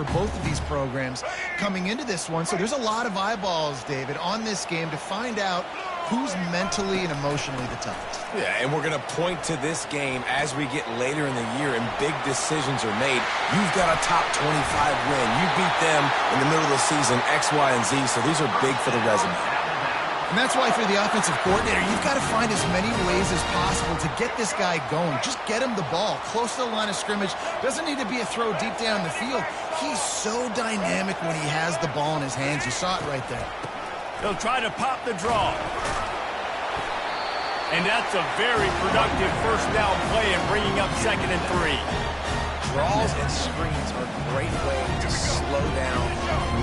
for both of these programs coming into this one. So there's a lot of eyeballs, David, on this game to find out who's mentally and emotionally the toughest. Yeah, and we're going to point to this game as we get later in the year and big decisions are made. You've got a top 25 win. You beat them in the middle of the season, X, Y, and Z, so these are big for the resume. And that's why for the offensive coordinator, you've got to find as many ways as possible to get this guy going. Just get him the ball close to the line of scrimmage. Doesn't need to be a throw deep down the field. He's so dynamic when he has the ball in his hands. You saw it right there. They'll try to pop the draw. And that's a very productive first down play in bringing up 2nd and 3. Draws and screens are a great way to slow down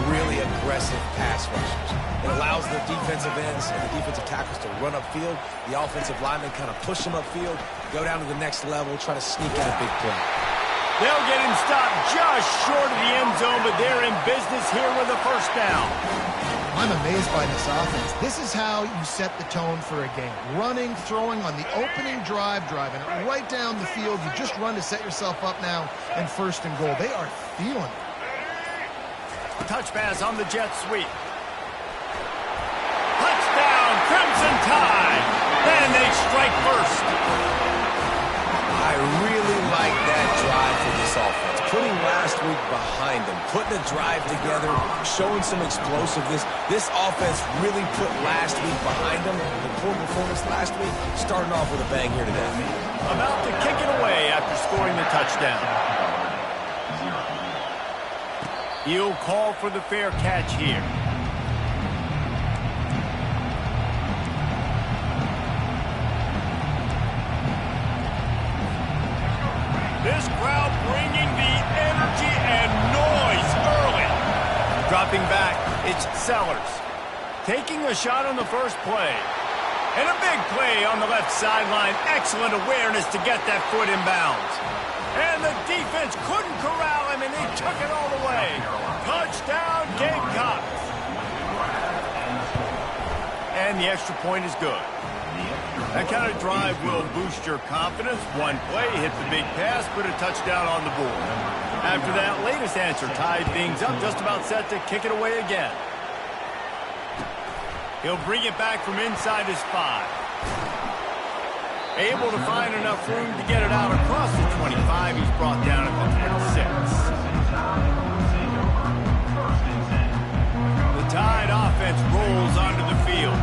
really aggressive pass rushers. It allows the defensive ends and the defensive tackles to run upfield. The offensive linemen kind of push them upfield, go down to the next level, try to sneak in a big play. They'll get him stopped just short of the end zone, but they're in business here with a first down. I'm amazed by this offense. This is how you set the tone for a game. Running, throwing on the opening drive, driving it right down the field. You just run to set yourself up now in 1st and goal. They are feeling it. Touch pass on the jet sweep. Touchdown, Crimson Tide. Then they strike first. I really like that drive for this offense. Putting last week behind them, putting a drive together, showing some explosiveness. This offense really put last week behind them. The poor performance last week, starting off with a bang here today. About to kick it away after scoring the touchdown. He'll call for the fair catch here. This crowd bringing the energy and noise early. Dropping back, it's Sellers. Taking a shot on the first play. And a big play on the left sideline. Excellent awareness to get that foot in bounds. And the defense couldn't corral him, and he took it all the way. Touchdown, Gamecocks. And the extra point is good. That kind of drive will boost your confidence. One play, hit the big pass, put a touchdown on the board. After that latest answer, tied things up, just about set to kick it away again. He'll bring it back from inside his 5. Able to find enough room to get it out across the 25. He's brought down at the 26. The Tide offense rolls onto the field.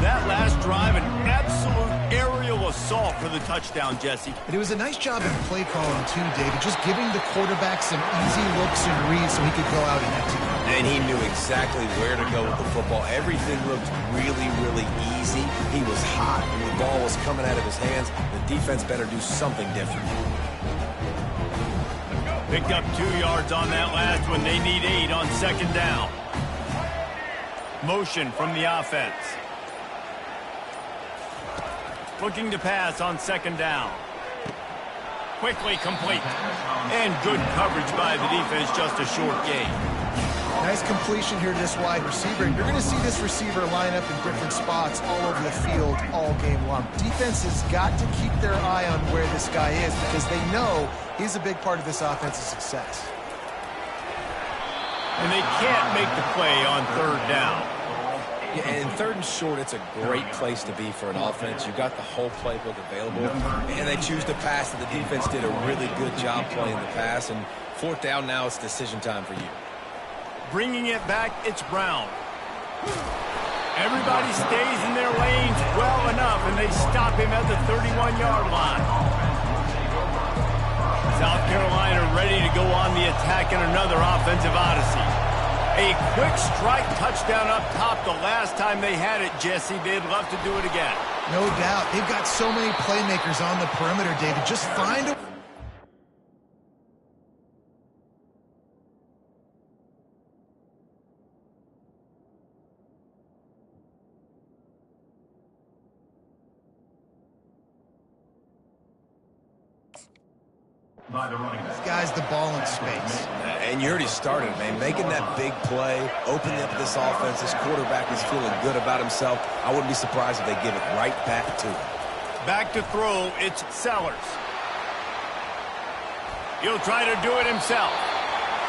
That last drive, an absolute aerial assault for the touchdown, Jesse. And it was a nice job in play calling, too, David. Just giving the quarterback some easy looks and reads so he could go out and execute. And he knew exactly where to go with the football. Everything looked really, really easy. He was hot. When the ball was coming out of his hands, the defense better do something different. Picked up 2 yards on that last one. They need 8 on 2nd down. Motion from the offense. Looking to pass on 2nd down. Quickly complete. And good coverage by the defense, just a short gain. Nice completion here to this wide receiver. And you're going to see this receiver line up in different spots all over the field all game long. Defense has got to keep their eye on where this guy is because they know he's a big part of this offense's success. And they can't make the play on 3rd down. Yeah, and 3rd and short, it's a great place to be for an offense. You've got the whole playbook available, and they choose to pass. And the defense did a really good job playing the pass. And 4th down now, it's decision time for you. Bringing it back, it's Brown. Everybody stays in their lanes well enough, and they stop him at the 31-yard line. South Carolina ready to go on the attack in another offensive odyssey. A quick strike touchdown up top the last time they had it, Jesse. They'd love to do it again. No doubt. They've got so many playmakers on the perimeter, David. Just find a... Guys, the ball in space. And you already started, man. Making that big play, opening up this offense. This quarterback is feeling good about himself. I wouldn't be surprised if they give it right back to him. Back to throw, it's Sellers. He'll try to do it himself.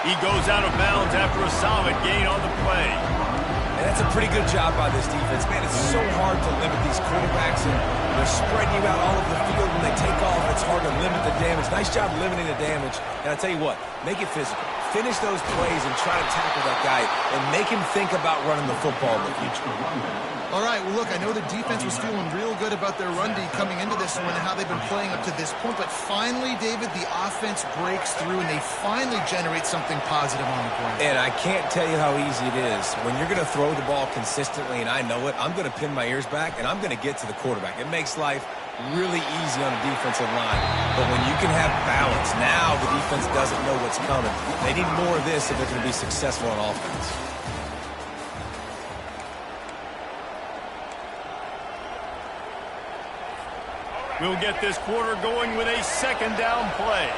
He goes out of bounds after a solid gain on the play. And that's a pretty good job by this defense. Man, it's so hard to limit these quarterbacks, and they're spreading you out all over the field. When they take off, it's hard to limit the damage. Nice job limiting the damage. And I tell you what, make it physical. Finish those plays and try to tackle that guy and make him think about running the football in the future. All right, well, look, I know the defense was feeling real good about their run D coming into this one and how they've been playing up to this point, but finally, David, the offense breaks through and they finally generate something positive on the ground. And I can't tell you how easy it is. When you're going to throw the ball consistently, and I know it, I'm going to pin my ears back, and I'm going to get to the quarterback. It makes life really easy on the defensive line. But when you can have balance, now the defense doesn't know what's coming. They need more of this if they're going to be successful on offense. We'll get this quarter going with a second down play.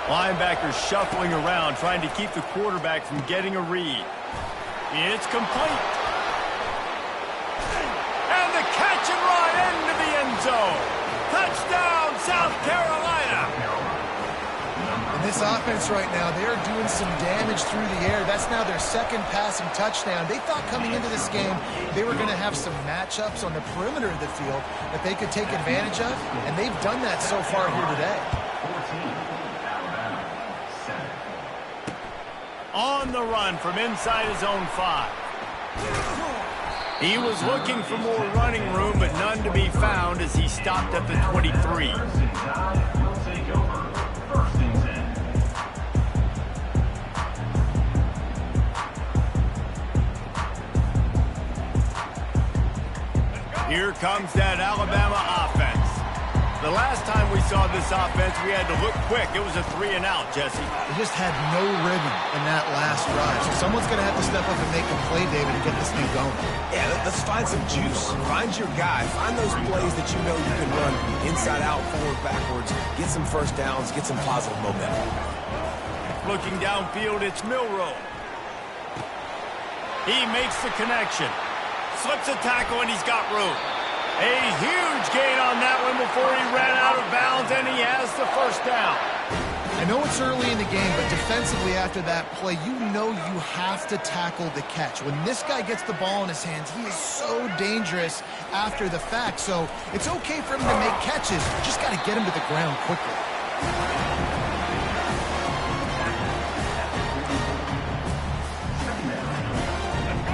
Linebackers shuffling around, trying to keep the quarterback from getting a read. It's complete. And the catch and run into the end zone. Touchdown, South Carolina. And this offense right now, they are doing some damage through the air. That's now their second passing touchdown. They thought coming into this game they were going to have some matchups on the perimeter of the field that they could take advantage of, and they've done that so far here today. On the run from inside his own 5. He was looking for more running room, but none to be found as he stopped at the 23. Here comes that Alabama offense. The last time we saw this offense, we had to look quick. It was a 3-and-out, Jesse. They just had no rhythm in that last drive. So someone's going to have to step up and make a play, David, and get this thing going. Yeah, let's find some juice. Find your guy. Find those plays that you know you can run inside out, forward, backwards. Get some first downs. Get some positive momentum. Looking downfield, it's Milroe. He makes the connection. Slips a tackle, and he's got room. A huge gain on that one before he ran out of bounds, and he has the first down. I know it's early in the game, but defensively after that play, you know you have to tackle the catch. When this guy gets the ball in his hands, he is so dangerous after the fact. So it's okay for him to make catches. You just got to get him to the ground quickly.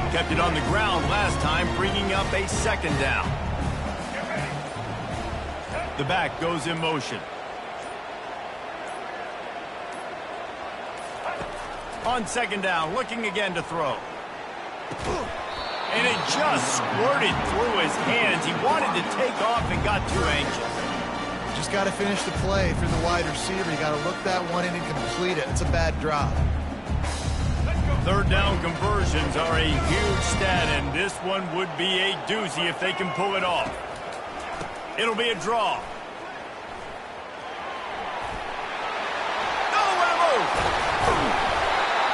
Kept it on the ground last time, bringing up a second down. The back goes in motion. On second down, looking again to throw. And it just squirted through his hands. He wanted to take off and got too anxious. Just got to finish the play for the wide receiver. You got to look that one in and complete it. It's a bad drop. Third down conversions are a huge stat, and this one would be a doozy if they can pull it off. It'll be a draw.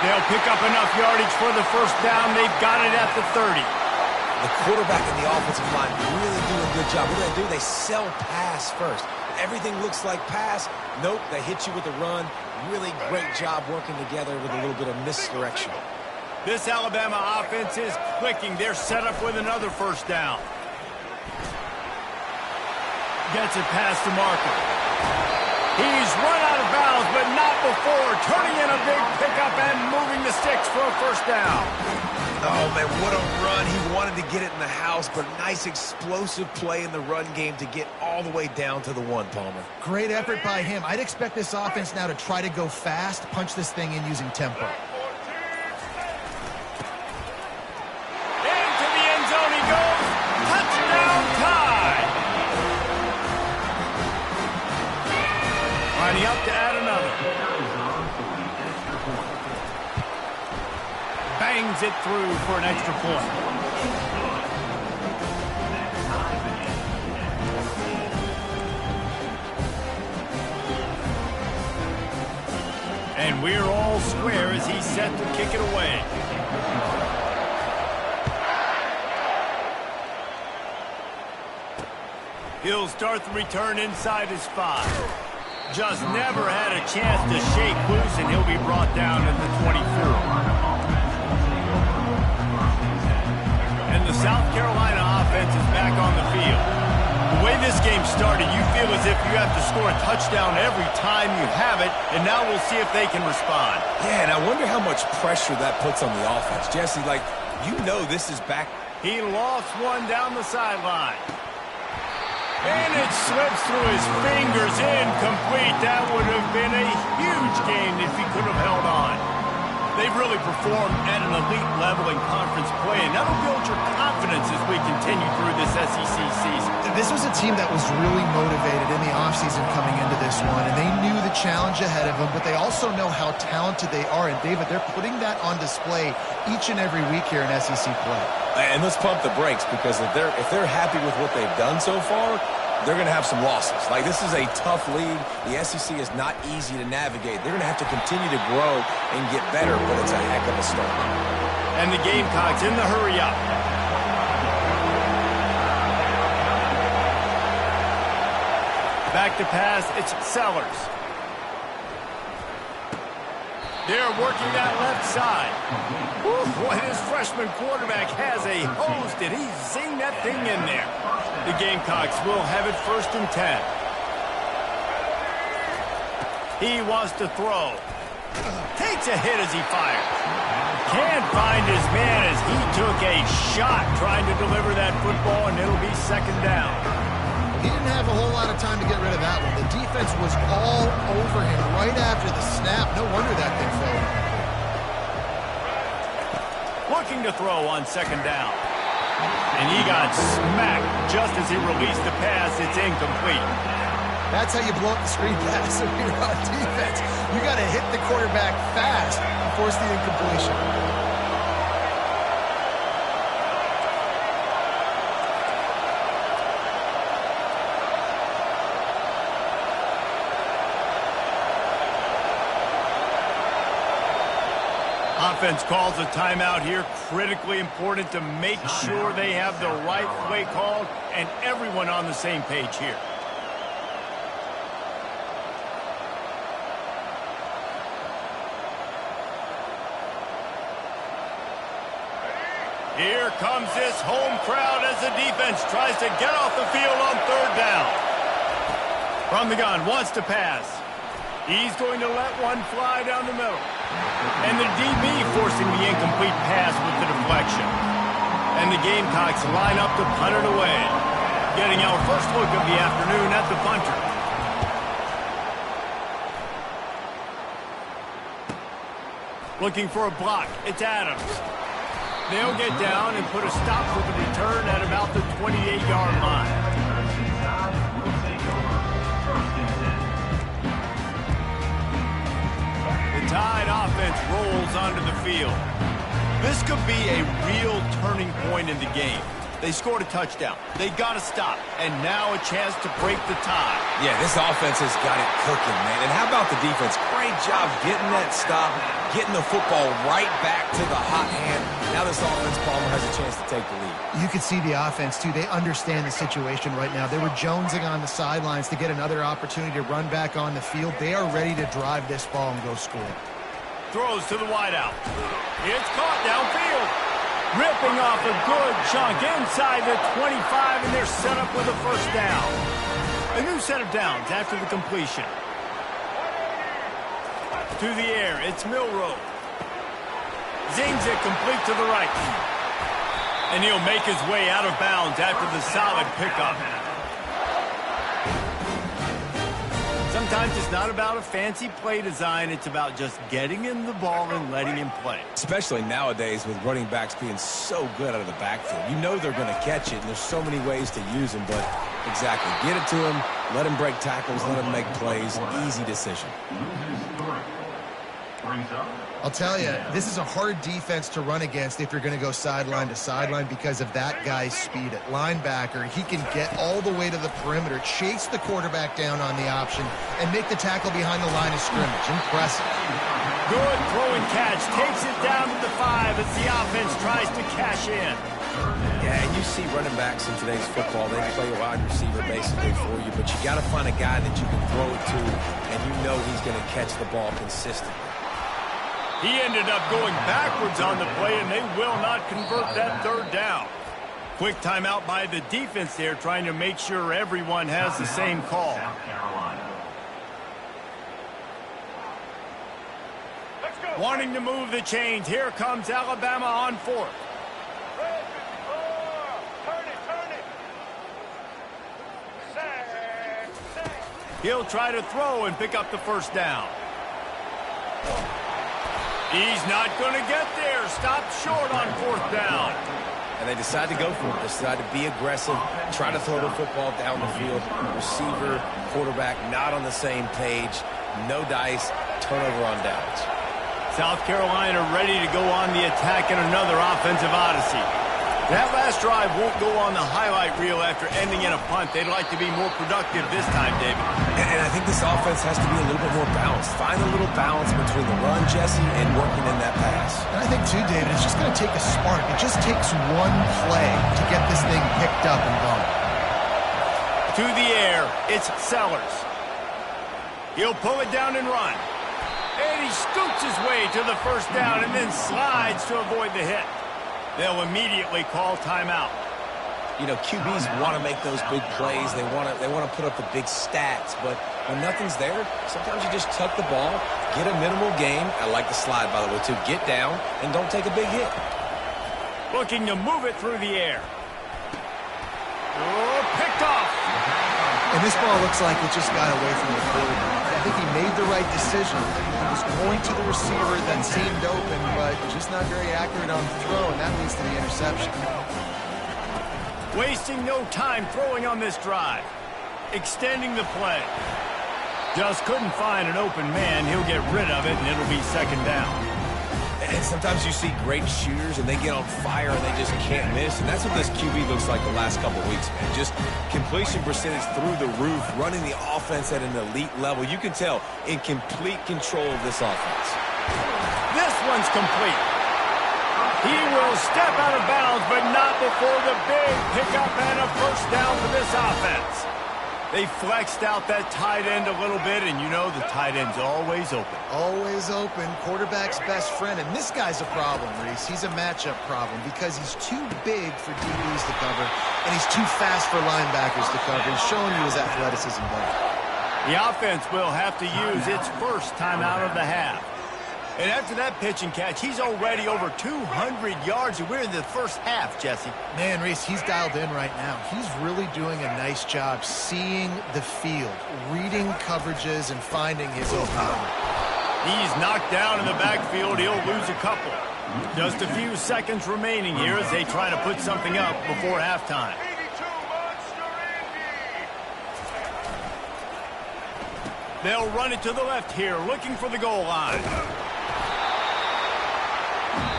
They'll pick up enough yardage for the first down. They've got it at the 30. The quarterback and the offensive line really do a good job. What do? They sell pass first. Everything looks like pass. Nope, they hit you with a run. Really great job working together with a little bit of misdirection. This Alabama offense is clicking. They're set up with another first down. Gets it past the marker. He's run out of bounds, but not before turning in a big pickup and moving the sticks for a first down. Oh, man, what a run. He wanted to get it in the house, but nice explosive play in the run game to get all the way down to the 1, Palmer. Great effort by him. I'd expect this offense now to try to go fast, punch this thing in using tempo. Into the end zone he goes. Touchdown tie. Lining up to add another. Bangs it through for an extra point. And we're all square as he's set to kick it away. He'll start the return inside his 5. Just never had a chance to shake loose, and he'll be brought down at the 24. And the South Carolina offense is back on the field. The way this game started, you feel as if you have to score a touchdown every time you have it, and now we'll see if they can respond. Yeah, and I wonder how much pressure that puts on the offense. Jesse, like, you know this is back. He lost one down the sideline. And it slips through his fingers, incomplete. That would have been a huge gain if he could have held on. They've really performed at an elite level in conference play, and that'll build your confidence as we continue through this SEC season. This was a team that was really motivated in the offseason coming into this one, and they knew the challenge ahead of them, but they also know how talented they are. And, David, they're putting that on display each and every week here in SEC play. And let's pump the brakes, because if they're happy with what they've done so far, they're going to have some losses. Like, this is a tough league. The SEC is not easy to navigate. They're going to have to continue to grow and get better, but it's a heck of a start. And the Gamecocks in the hurry up. Back to pass, it's Sellers. They're working that left side. Woo, boy, this freshman quarterback has a hose. Did he zing that thing in there? The Gamecocks will have it 1st and 10. He wants to throw. Takes a hit as he fires. Can't find his man as he took a shot trying to deliver that football, and it'll be 2nd down. He didn't have a whole lot of time to get rid of that one. The defense was all over him right after the snap. No wonder that thing fell. Looking to throw on 2nd down. And he got smacked just as he released the pass. It's incomplete. That's how you blow up the screen pass when you're on defense. You got to hit the quarterback fast and force the incompletion. Offense calls a timeout here. Critically important to make sure they have the right play called and everyone on the same page here. Here comes this home crowd as the defense tries to get off the field on 3rd down. From the gun, wants to pass. He's going to let one fly down the middle. And the DB forcing the incomplete pass with the deflection. And the Gamecocks line up to punt it away. Getting our first look of the afternoon at the punter. Looking for a block. It's Adams. They'll get down and put a stop for the return at about the 28-yard line. The Tide offense rolls onto the field. This could be a real turning point in the game. They scored a touchdown. They got to stop. And now a chance to break the tie. Yeah, this offense has got it cooking, man. And how about the defense? Great job getting that stop, getting the football right back to the hot hand. Now this offense, Palmer, has a chance to take the lead. You can see the offense, too. They understand the situation right now. They were jonesing on the sidelines to get another opportunity to run back on the field. They are ready to drive this ball and go score. Throws to the wideout. It's caught downfield. Ripping off a good chunk inside the 25, and they're set up with a 1st down. A new set of downs after the completion. To the air, it's Milroe. Zings it complete to the right. And he'll make his way out of bounds after the solid pickup. Sometimes it's not about a fancy play design. It's about just getting him the ball and letting him play. Especially nowadays with running backs being so good out of the backfield. You know they're going to catch it, and there's so many ways to use them. But exactly, get it to him, let him break tackles, let him make plays. Easy decision. I'll tell you, this is a hard defense to run against if you're going to go sideline to sideline because of that guy's speed. At linebacker, he can get all the way to the perimeter, chase the quarterback down on the option, and make the tackle behind the line of scrimmage. Impressive. Good throw and catch. Takes it down to the 5 as the offense tries to cash in. Yeah, and you see running backs in today's football, they play a wide receiver basically for you, but you got to find a guy that you can throw it to, and you know he's going to catch the ball consistently. He ended up going backwards on the play, and they will not convert that third down. Quick timeout by the defense there, trying to make sure everyone has the same call. Wanting to move the chains. Here comes Alabama on fourth. He'll try to throw and pick up the first down. He's not going to get there. Stopped short on fourth down. And they decide to go for it. They decide to be aggressive, try to throw the football down the field. Receiver, quarterback, not on the same page. No dice, turnover on downs. South Carolina ready to go on the attack in another offensive odyssey. That last drive won't go on the highlight reel after ending in a punt. They'd like to be more productive this time, David. And I think this offense has to be a little bit more balanced. Find a little balance between the run, Jesse, and working in that pass. And I think, too, David, it's just going to take a spark. It just takes one play to get this thing picked up and going. To the air, it's Sellers. He'll pull it down and run. And he scoots his way to the first down and then slides to avoid the hit. They'll immediately call timeout. You know, QBs want to make those big plays. They want to put up the big stats. But when nothing's there, sometimes you just tuck the ball, get a minimal gain. I like the slide, by the way, too. Get down and don't take a big hit. Looking to move it through the air. Oh, picked off. And this ball looks like it just got away from the quarterback. I think he made the right decision. He was going to the receiver that seemed open, but just not very accurate on the throw, and that leads to the interception. Wasting no time throwing on this drive. Extending the play. Just couldn't find an open man. He'll get rid of it, and it'll be second down. And sometimes you see great shooters, and they get on fire, and they just can't miss. And that's what this QB looks like the last couple weeks, man. Just completion percentage through the roof, running the offense at an elite level. You can tell in complete control of this offense. This one's complete. He will step out of bounds, but not before the big pickup and a first down for this offense. They flexed out that tight end a little bit, and you know the tight end's always open. Always open. Quarterback's best friend. And this guy's a problem, Reese. He's a matchup problem because he's too big for DBs to cover, and he's too fast for linebackers to cover. He's showing you his athleticism there. The offense will have to use its first timeout of the half. And after that pitch and catch, he's already over 200 yards, and we're in the first half, Jesse. Man, Reese, he's dialed in right now. He's really doing a nice job seeing the field, reading coverages, and finding his open number. He's knocked down in the backfield. He'll lose a couple. Just a few seconds remaining here as they try to put something up before halftime. They'll run it to the left here, looking for the goal line.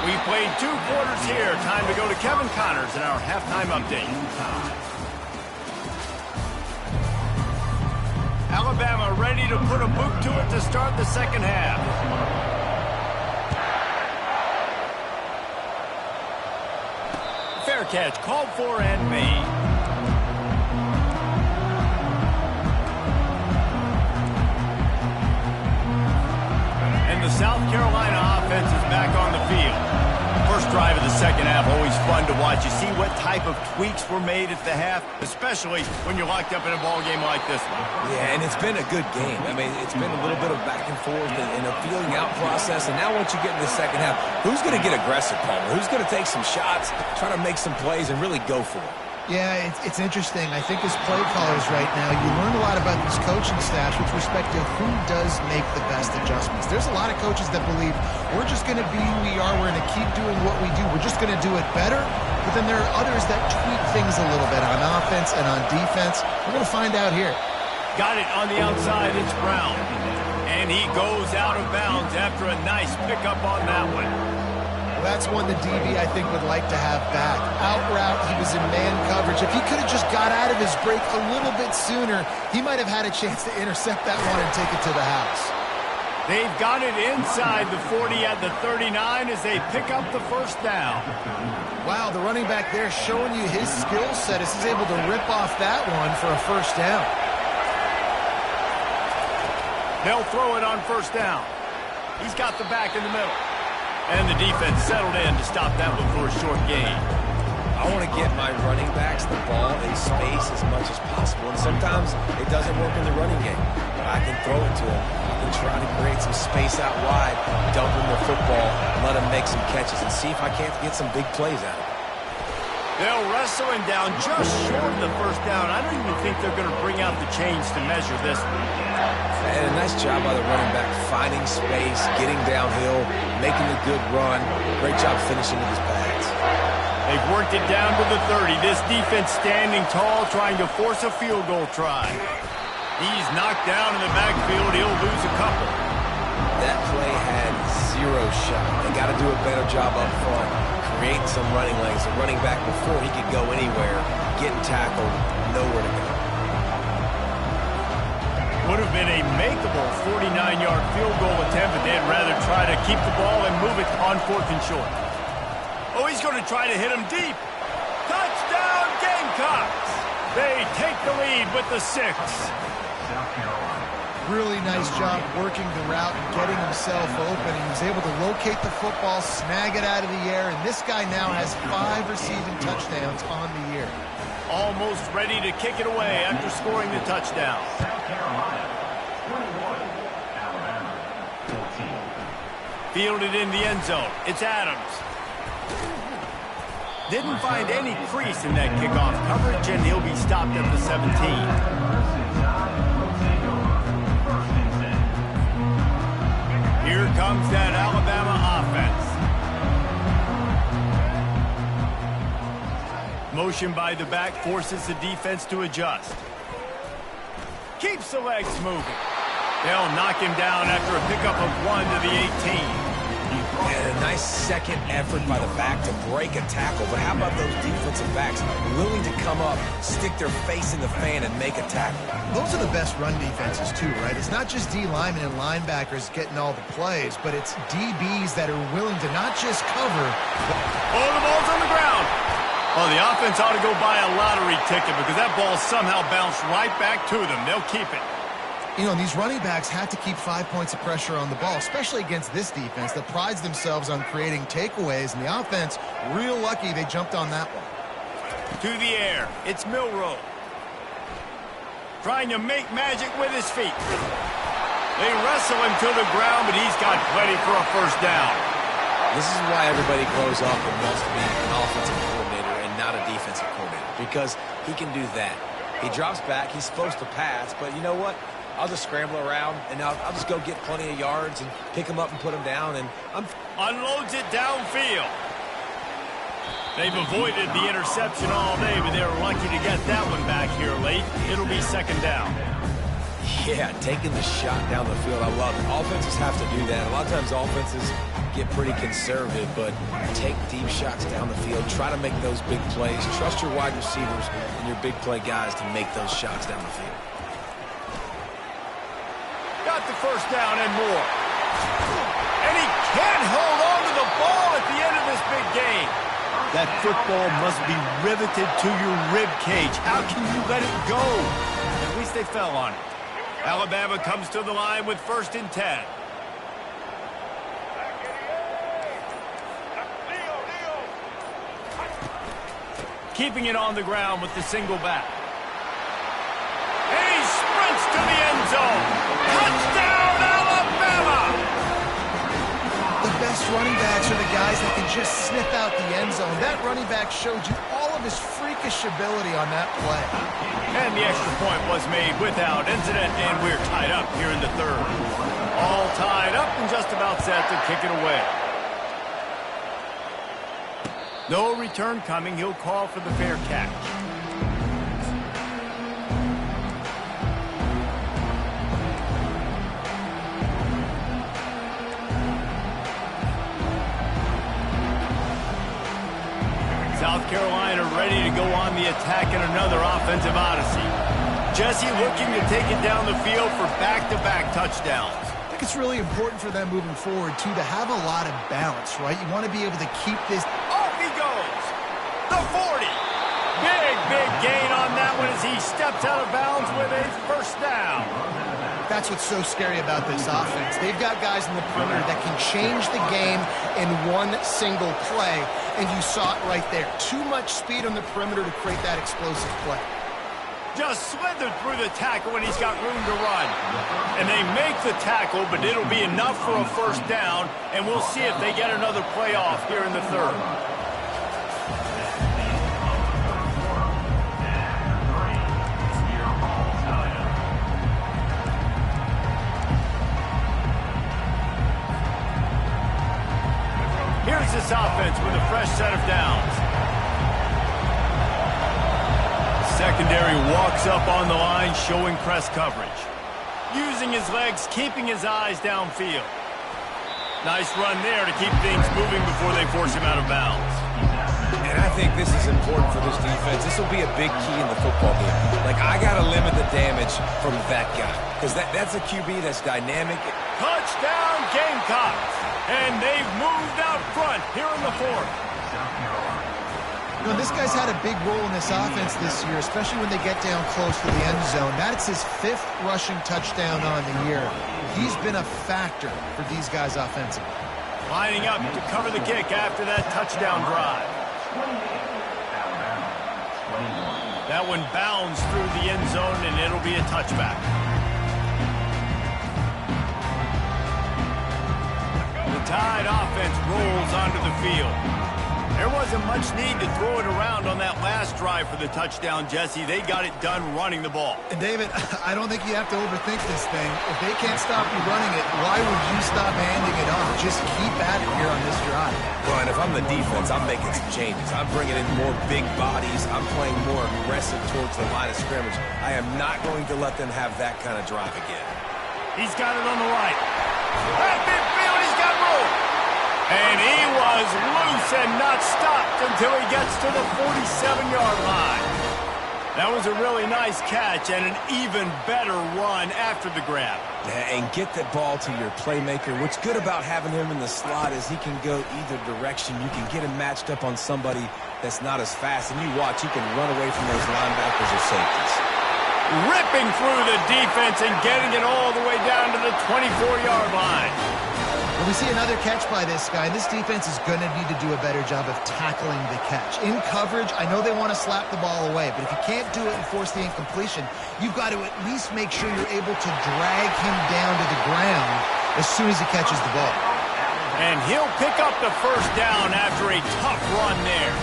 We played 2 quarters here. Time to go to Kevin Connors in our halftime update. Alabama ready to put a boot to it to start the second half. Fair catch called for and made. And the South Carolina offense is back on the field. First drive of the second half, always fun to watch. You see what type of tweaks were made at the half, especially when you're locked up in a ball game like this one. Yeah, and it's been a good game. I mean, it's been a little bit of back and forth and a feeling out process. And now once you get in the second half, who's going to get aggressive, Palmer? Who's going to take some shots, try to make some plays, and really go for it? Yeah, it's interesting. I think as play callers right now, you learn a lot about these coaching staffs with respect to who does make the best adjustments. There's a lot of coaches that believe we're just going to be who we are. We're going to keep doing what we do. We're just going to do it better. But then there are others that tweak things a little bit on offense and on defense. We're going to find out here. Got it on the outside. It's Brown. And he goes out of bounds after a nice pickup on that one. That's one the DB, I think, would like to have back. Out route, he was in man coverage. If he could have just got out of his break a little bit sooner, he might have had a chance to intercept that one and take it to the house. They've got it inside the 40 at the 39 as they pick up the first down. Wow, the running back there showing you his skill set as he's able to rip off that one for a first down. They'll throw it on first down. He's got the back in the middle. And the defense settled in to stop that one for a short gain. I want to get my running backs the ball in space as much as possible. And sometimes it doesn't work in the running game. But I can throw it to him. I can try to create some space out wide, dump him the football, let him make some catches, and see if I can't get some big plays out of it. They'll wrestle him down just short of the first down. I don't even think they're going to bring out the chains to measure this one. And a nice job by the running back, finding space, getting downhill, making a good run. Great job finishing with his pads. They've worked it down to the 30. This defense standing tall, trying to force a field goal try. He's knocked down in the backfield. He'll lose a couple. That play had zero shot. They got to do a better job up front, creating some running lanes. The running back, before he could go anywhere, getting tackled, nowhere to go. Would have been a makeable 49-yard field goal attempt, but they'd rather try to keep the ball and move it on 4th and short. Oh, he's going to try to hit him deep. Touchdown, Gamecocks! They take the lead with the 6. Really nice job working the route and getting himself open. He was able to locate the football, snag it out of the air, and this guy now has 5 receiving touchdowns on the year. Almost ready to kick it away after scoring the touchdown. Fielded in the end zone. It's Adams. Didn't find any crease in that kickoff coverage, and he'll be stopped at the 17. Here comes that Alabama offense. Motion by the back forces the defense to adjust. Keeps the legs moving. They'll knock him down after a pickup of 1 to the 18. And a nice second effort by the back to break a tackle. But how about those defensive backs willing to come up, stick their face in the fan, and make a tackle? Those are the best run defenses, too, right? It's not just D linemen and linebackers getting all the plays, but it's DBs that are willing to not just cover. Oh, the ball's on the ground. Oh, the offense ought to go buy a lottery ticket because that ball somehow bounced right back to them. They'll keep it. You know, these running backs have to keep 5 points of pressure on the ball, especially against this defense that prides themselves on creating takeaways, and the offense, real lucky they jumped on that one. To the air, it's Milroe. Trying to make magic with his feet. They wrestle him to the ground, but he's got plenty for a first down. This is why everybody grows up and wants to be an offensive coordinator and not a defensive coordinator, because he can do that. He drops back, he's supposed to pass, but you know what? I'll just scramble around, and I'll just go get plenty of yards and pick them up and put them down, and unloads it downfield. They've avoided the interception all day, but they're lucky to get that one back here late. It'll be second down. Yeah, taking the shot down the field, I love it. Offenses have to do that. A lot of times offenses get pretty conservative, but take deep shots down the field. Try to make those big plays. Trust your wide receivers and your big play guys to make those shots down the field. Got the first down and more. And he can't hold on to the ball at the end of this big game. That football must be riveted to your rib cage. How can you let it go? At least they fell on it. Alabama comes to the line with 1st and 10. Keeping it on the ground with the single back. And he sprints to the end zone. Touchdown, Alabama! The best running backs are the guys that can just snip out the end zone. That running back showed you all of his freakish ability on that play. And the extra point was made without incident, and we're tied up here in the 3rd. All tied up and just about set to kick it away. No return coming. He'll call for the fair catch. South Carolina ready to go on the attack in another offensive odyssey. Jesse looking to take it down the field for back-to-back touchdowns. think it's really important for them moving forward, too, to have a lot of balance, right? You want to be able to keep this. Off he goes. The 40. Big gain on that one as he steps out of bounds with a first down. That's what's so scary about this offense. They've got guys in the perimeter that can change the game in one single play, and you saw it right there. Too much speed on the perimeter to create that explosive play. Just slithered through the tackle when he's got room to run. And they make the tackle, but it'll be enough for a first down, and we'll see if they get another play off here in the third. Here's this offense with a fresh set of downs. Secondary walks up on the line, showing press coverage. Using his legs, keeping his eyes downfield. Nice run there to keep things moving before they force him out of bounds. And I think this is important for this defense. This will be a big key in the football game. Like, I got to limit the damage from that guy. Because that's a QB that's dynamic. Touchdown, Gamecocks. And they've moved out front here in the fourth. You know, this guy's had a big role in this offense this year, especially when they get down close to the end zone. That's his 5th rushing touchdown on the year. He's been a factor for these guys offensively. Lining up to cover the kick after that touchdown drive. That one bounds through the end zone, and it'll be a touchback. The Tide offense rolls onto the field. There wasn't much need to throw it around on that last drive for the touchdown, Jesse. They got it done running the ball. And, David, I don't think you have to overthink this thing. If they can't stop you running it, why would you stop handing it off? Just keep at it here on this drive. Well, and if I'm the defense, I'm making some changes. I'm bringing in more big bodies. I'm playing more aggressive towards the line of scrimmage. I am not going to let them have that kind of drive again. He's got it on the right. That midfield, he's got room. And he was loose and not stopped until he gets to the 47-yard line. That was a really nice catch and an even better run after the grab. Yeah, and get the ball to your playmaker. What's good about having him in the slot is he can go either direction. You can get him matched up on somebody that's not as fast, and you watch, he can run away from those linebackers or safeties. Ripping through the defense and getting it all the way down to the 24-yard line. When we see another catch by this guy, this defense is going to need to do a better job of tackling the catch. In coverage, I know they want to slap the ball away, but if you can't do it and force the incompletion, you've got to at least make sure you're able to drag him down to the ground as soon as he catches the ball. And he'll pick up the first down after a tough run there.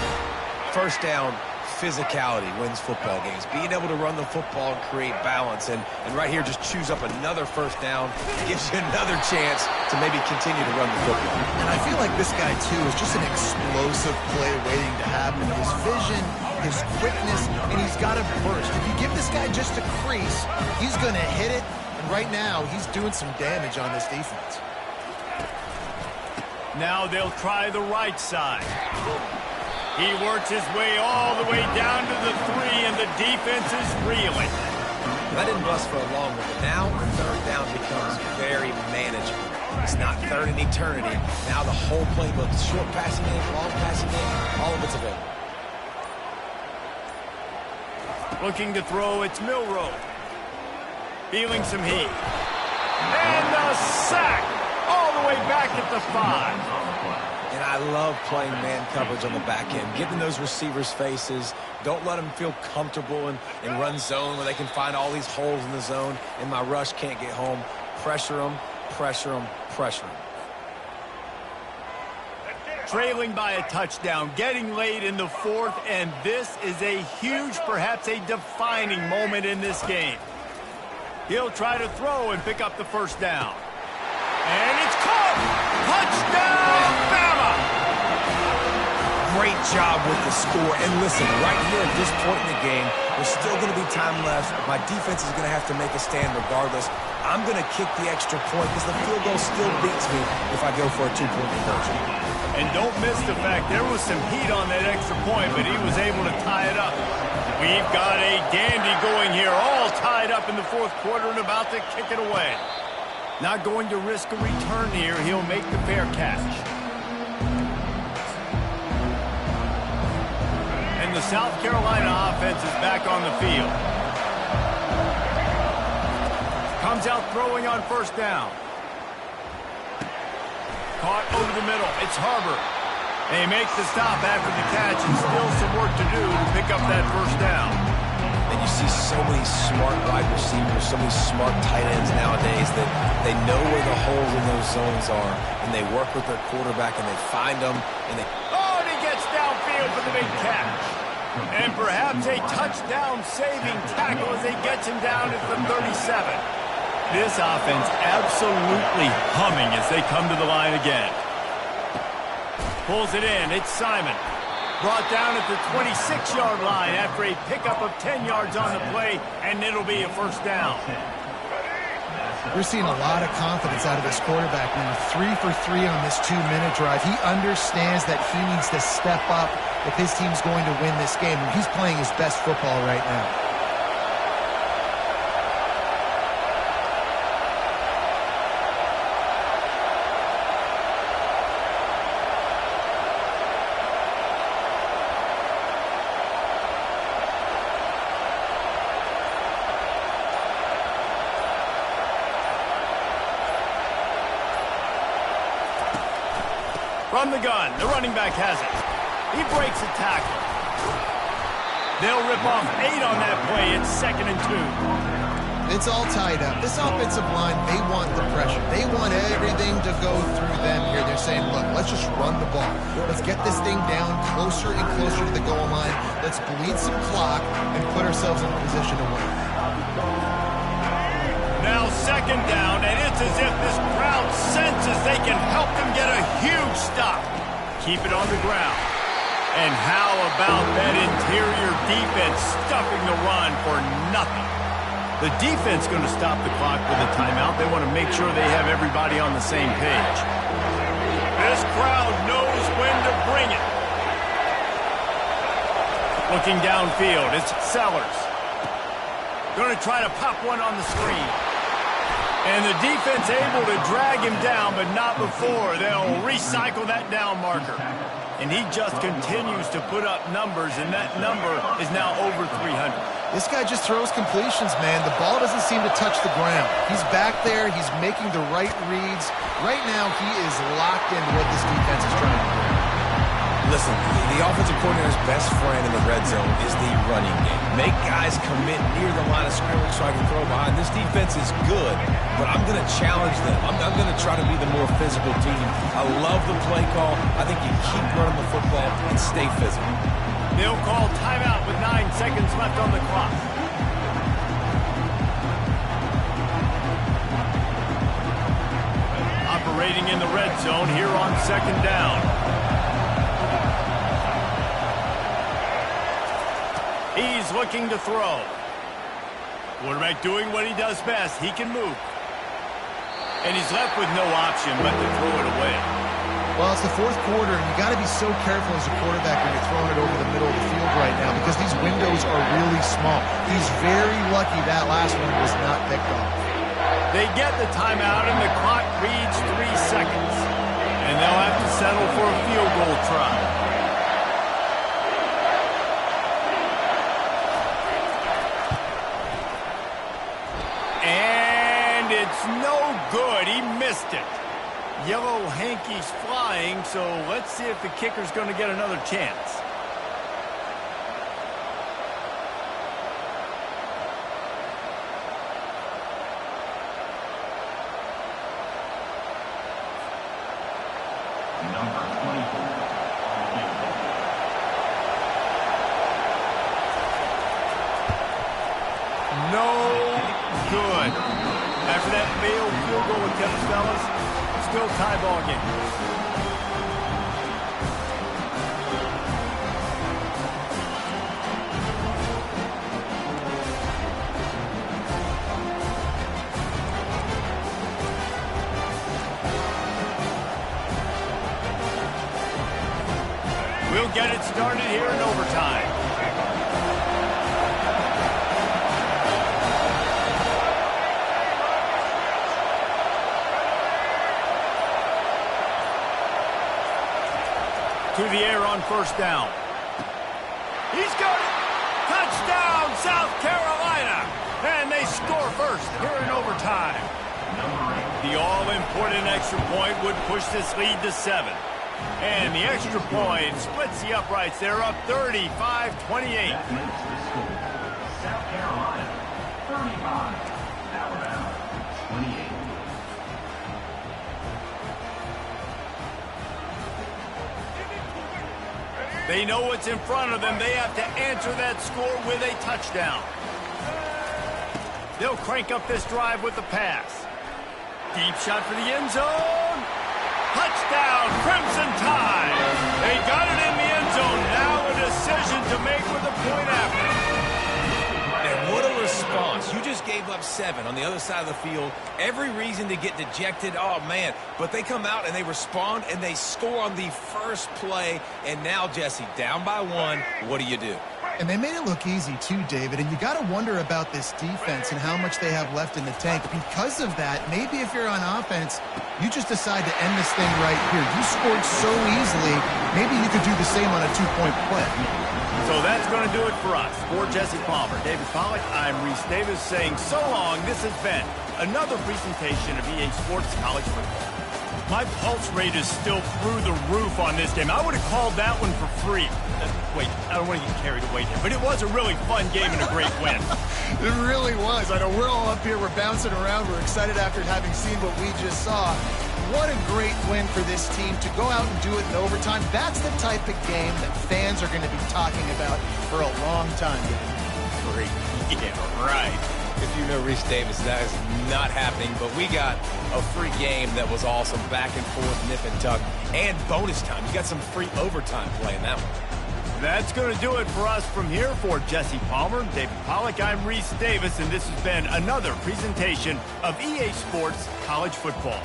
First down, physicality wins football games. Being able to run the football and create balance. And right here, just choose up another first down. Gives you another chance to maybe continue to run the football. And I feel like this guy, too, is just an explosive play waiting to happen. His vision, his quickness, and he's got a burst. If you give this guy just a crease, he's going to hit it. And right now, he's doing some damage on this defense. Now they'll try the right side. He works his way all the way down to the 3, and the defense is reeling. That didn't bust for a long one, but now third down becomes very manageable. It's not third in eternity. Now the whole playbook, short passing game, long passing game, all of it's available. Looking to throw, it's Milroe. Feeling some heat. And the sack all the way back at the 5. And I love playing man coverage on the back end, getting those receivers' faces. Don't let them feel comfortable and run zone where they can find all these holes in the zone, and my rush can't get home. Pressure them, pressure them, pressure them. Trailing by a touchdown, getting late in the 4th, and this is a huge, perhaps a defining moment in this game. He'll try to throw and pick up the first down. And it's caught! Touchdown, Bama! Great job with the score. And listen, right here at this point in the game, there's still going to be time left. My defense is going to have to make a stand regardless. I'm going to kick the extra point because the field goal still beats me if I go for a 2-point conversion. And don't miss the fact there was some heat on that extra point, but he was able to tie it up. We've got a dandy going here, all tied up in the 4th quarter and about to kick it away. Not going to risk a return here. He'll make the fair catch. And the South Carolina offense is back on the field. Comes out throwing on first down. Caught over the middle. It's Harbor. They make the stop after the catch, and still some work to do to pick up that first down. And you see so many smart wide receivers, so many smart tight ends nowadays that they know where the holes in those zones are, and they work with their quarterback, and they find them, and they... Oh, and he gets downfield for the big catch. And perhaps a touchdown-saving tackle as he gets him down at the 37. This offense absolutely humming as they come to the line again. Pulls it in. It's Simon. Brought down at the 26-yard line after a pickup of 10 yards on the play, and it'll be a first down. We're seeing a lot of confidence out of this quarterback now. 3 for 3 on this 2-minute drive. He understands that he needs to step up if his team's going to win this game. And he's playing his best football right now. From the gun, the running back has it. He breaks a tackle. They'll rip off 8 on that play. It's 2nd and 2. It's all tied up. This offensive line, they want the pressure. They want everything to go through them here. They're saying, look, let's just run the ball. Let's get this thing down closer and closer to the goal line. Let's bleed some clock and put ourselves in a position to win. Now 2nd down, and it's as if this crowd senses they can help them get a huge stop. Keep it on the ground. And how about that interior defense stuffing the run for nothing? The defense going to stop the clock with a timeout. They want to make sure they have everybody on the same page. This crowd knows when to bring it. Looking downfield, it's Sellers. Going to try to pop one on the screen. And the defense able to drag him down, but not before. They'll recycle that down marker. And he just continues to put up numbers, and that number is now over 300. This guy just throws completions, man. The ball doesn't seem to touch the ground. He's back there. He's making the right reads. Right now, he is locked into what this defense is trying to do. Listen, the offensive coordinator's best friend in the red zone is the running game. Make guys commit near the line of scrimmage so I can throw behind. This defense is good, but I'm going to challenge them. I'm going to try to be the more physical team. I love the play call. I think you keep running the football and stay physical. They'll call timeout with 9 seconds left on the clock. Operating in the red zone here on 2nd down. He's looking to throw. Quarterback doing what he does best. He can move. And he's left with no option but to throw it away. Well, it's the 4th quarter, and you got to be so careful as a quarterback when you're throwing it over the middle of the field right now because these windows are really small. He's very lucky that last one was not picked off. They get the timeout, and the clock reads 3 seconds. And they'll have to settle for a field goal try. And it's no good. He missed it. Yellow hanky's flying, so let's see if the kicker's going to get another chance. Number 24. No good. After that failed field goal attempt, fellas, still tie ball game. We'll get it started here in overtime. through the air on first down. He's got it. Touchdown, South Carolina. And they score first here in overtime. The all-important extra point would push this lead to 7. And the extra point splits the uprights. They're up 35-28. South Carolina, 35. Alabama, 28. They know what's in front of them. They have to answer that score with a touchdown. They'll crank up this drive with the pass. Deep shot for the end zone. Touchdown, Crimson Tide. They got it in the end zone. Now a decision to make with a point after. And what a response. You just gave up 7 on the other side of the field. Every reason to get dejected. Oh, man. But they come out and they respond and they score on the first play. And now, Jesse, down by 1. What do? And they made it look easy, too, David. And you got to wonder about this defense and how much they have left in the tank. Because of that, maybe if you're on offense, you just decide to end this thing right here. You scored so easily, maybe you could do the same on a 2-point play. So that's going to do it for us. For Jesse Palmer, David Pollack, I'm Reese Davis saying so long. This has been another presentation of EA Sports College Football. My pulse rate is still through the roof on this game. I would have called that one for free. Wait, I don't want to get carried away here, but it was a really fun game and a great win. It really was. I know we're all up here. We're bouncing around. We're excited after having seen what we just saw. What a great win for this team to go out and do it in overtime. That's the type of game that fans are going to be talking about for a long time. Great. Yeah, right. If you know Reese Davis, that is not happening. But we got a free game that was awesome. Back and forth, nip and tuck, and bonus time. You got some free overtime play in that one. That's going to do it for us from here. For Jesse Palmer, David Pollack, I'm Reese Davis, and this has been another presentation of EA Sports College Football.